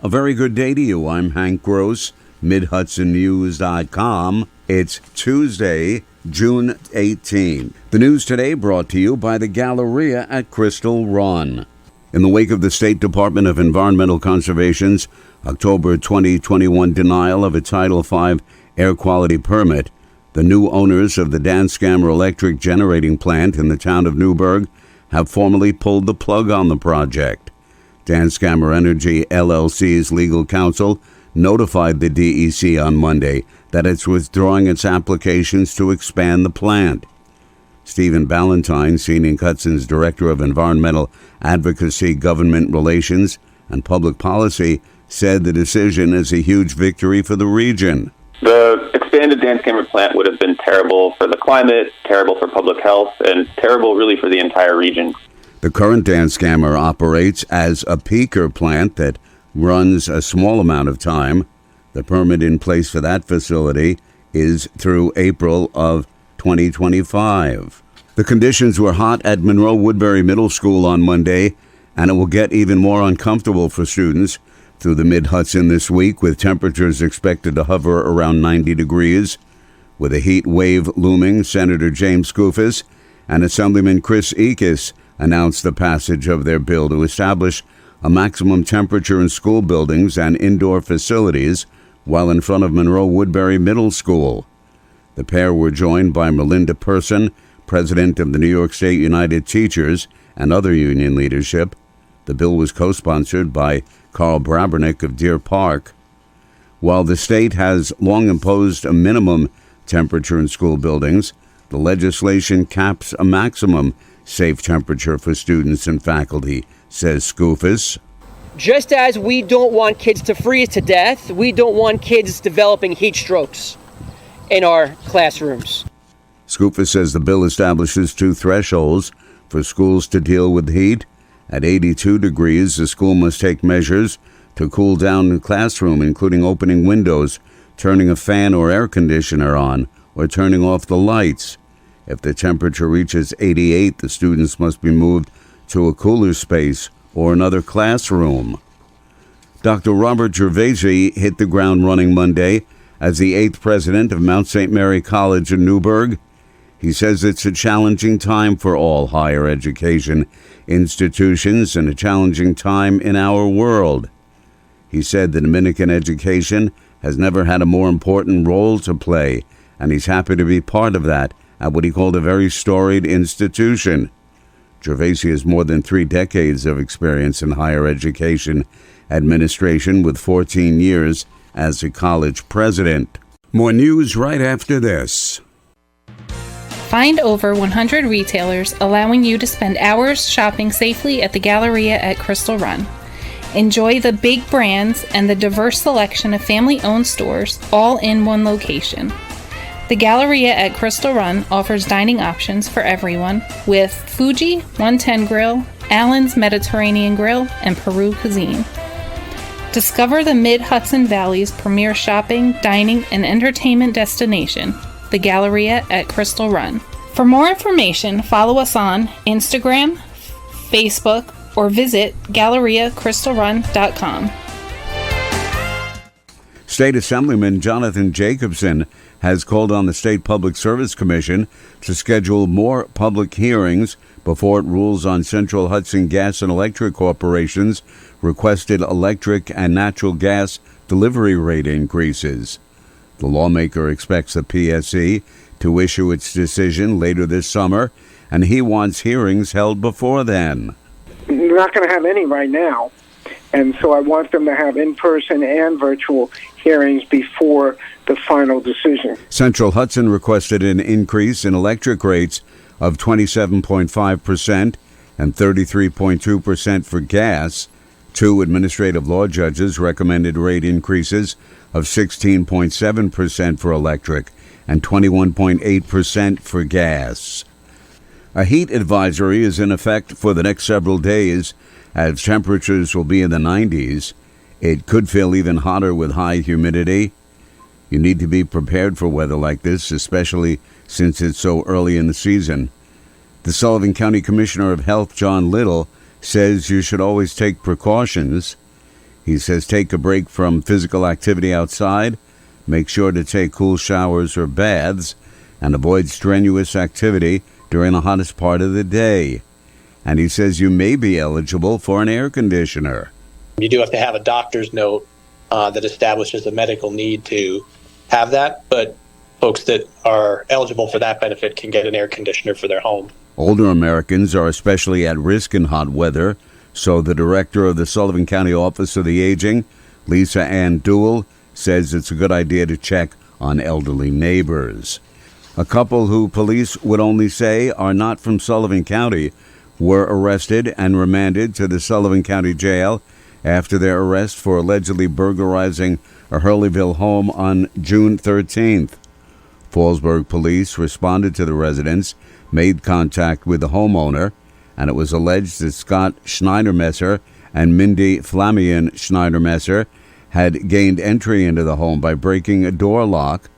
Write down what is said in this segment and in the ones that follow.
A very good day to you. I'm Hank Gross, MidHudsonNews.com. It's Tuesday, June 18. The news today brought to you by the Galleria at Crystal Run. In the wake of the State Department of Environmental Conservation's October 2021 denial of a Title V air quality permit, the new owners of the Danskammer electric generating plant in the town of Newburgh have formally pulled the plug on the project. Danskammer Energy LLC's legal counsel notified the DEC on Monday that it's withdrawing its applications to expand the plant. Stephen Ballantyne, Mid-Hudson's Director of Environmental Advocacy, Government Relations, and Public Policy, said the decision is a huge victory for the region. The expanded Danskammer plant would have been terrible for the climate, terrible for public health, and terrible really for the entire region. The current Danskammer operates as a peaker plant that runs a small amount of time. The permit in place for that facility is through April of 2025. The conditions were hot at Monroe Woodbury Middle School on Monday, and it will get even more uncomfortable for students through the Mid-Hudson this week, with temperatures expected to hover around 90 degrees. With a heat wave looming, Senator James Skoufis and Assemblyman Chris Ekis announced the passage of their bill to establish a maximum temperature in school buildings and indoor facilities while in front of Monroe Woodbury Middle School. The pair were joined by Melinda Person, president of the New York State United Teachers, and other union leadership. The bill was co-sponsored by Carl Brabernick of Deer Park. While the state has long imposed a minimum temperature in school buildings, the legislation caps a maximum safe temperature for students and faculty, says Skoufis. Just as we don't want kids to freeze to death, we don't want kids developing heat strokes in our classrooms. Skoufis says the bill establishes two thresholds for schools to deal with heat. At 82 degrees, the school must take measures to cool down the classroom, including opening windows, turning a fan or air conditioner on, or turning off the lights. If the temperature reaches 88, the students must be moved to a cooler space or another classroom. Dr. Robert Gervasi hit the ground running Monday as the 8th president of Mount St. Mary College in Newburgh. He says it's a challenging time for all higher education institutions and a challenging time in our world. He said the Dominican education has never had a more important role to play, and he's happy to be part of that at what he called a very storied institution. Gervasi has more than 3 decades of experience in higher education administration, with 14 years as a college president. More news right after this. Find over 100 retailers allowing you to spend hours shopping safely at the Galleria at Crystal Run. Enjoy the big brands and the diverse selection of family-owned stores all in one location. The Galleria at Crystal Run offers dining options for everyone with Fuji 110 Grill, Allen's Mediterranean Grill, and Peru Cuisine. Discover the Mid-Hudson Valley's premier shopping, dining, and entertainment destination, the Galleria at Crystal Run. For more information, follow us on Instagram, Facebook, or visit GalleriaCrystalRun.com. State Assemblyman Jonathan Jacobson has called on the State Public Service Commission to schedule more public hearings before it rules on Central Hudson Gas and Electric Corporation's requested electric and natural gas delivery rate increases. The lawmaker expects the PSC to issue its decision later this summer, and he wants hearings held before then. They're not going to have any right now, and so I want them to have in-person and virtual hearings before the final decision. Central Hudson requested an increase in electric rates of 27.5% and 33.2% for gas. 2 administrative law judges recommended rate increases of 16.7% for electric and 21.8% for gas. A heat advisory is in effect for the next several days, as temperatures will be in the 90s. It could feel even hotter with high humidity. You need to be prepared for weather like this, especially since it's so early in the season. The Sullivan County Commissioner of Health, John Little, says you should always take precautions. He says take a break from physical activity outside, make sure to take cool showers or baths, and avoid strenuous activity during the hottest part of the day. And he says you may be eligible for an air conditioner. You do have to have a doctor's note that establishes a medical need to have that, but folks that are eligible for that benefit can get an air conditioner for their home. Older Americans are especially at risk in hot weather, so the director of the Sullivan County Office of the Aging, Lisa Ann Duell, says it's a good idea to check on elderly neighbors. A couple who police would only say are not from Sullivan County were arrested and remanded to the Sullivan County Jail after their arrest for allegedly burglarizing a Hurleyville home on June 13th. Fallsburg police responded to the residence, made contact with the homeowner, and it was alleged that Scott Schneidermesser and Mindy Flamian Schneidermesser had gained entry into the home by breaking a door lock.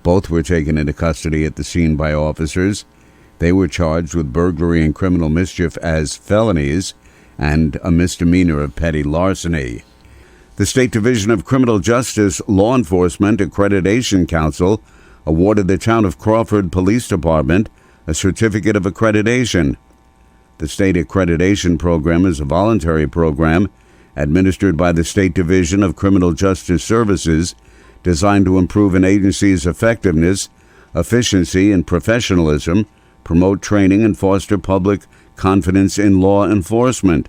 Both were taken into custody at the scene by officers. They were charged with burglary and criminal mischief as felonies and a misdemeanor of petty larceny. The State Division of Criminal Justice Law Enforcement Accreditation Council awarded the Town of Crawford Police Department a certificate of accreditation. The state accreditation program is a voluntary program administered by the State Division of Criminal Justice Services designed to improve an agency's effectiveness, efficiency, and professionalism, promote training, and foster public confidence in law enforcement.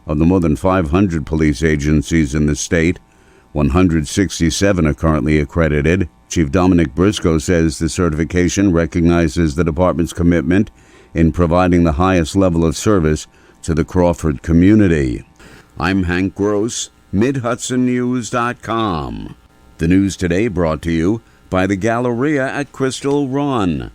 Of the more than 500 police agencies in the state, 167 are currently accredited. Chief Dominic Briscoe says the certification recognizes the department's commitment in providing the highest level of service to the Crawford community. I'm Hank Gross, MidHudsonNews.com. The news today brought to you by the Galleria at Crystal Run.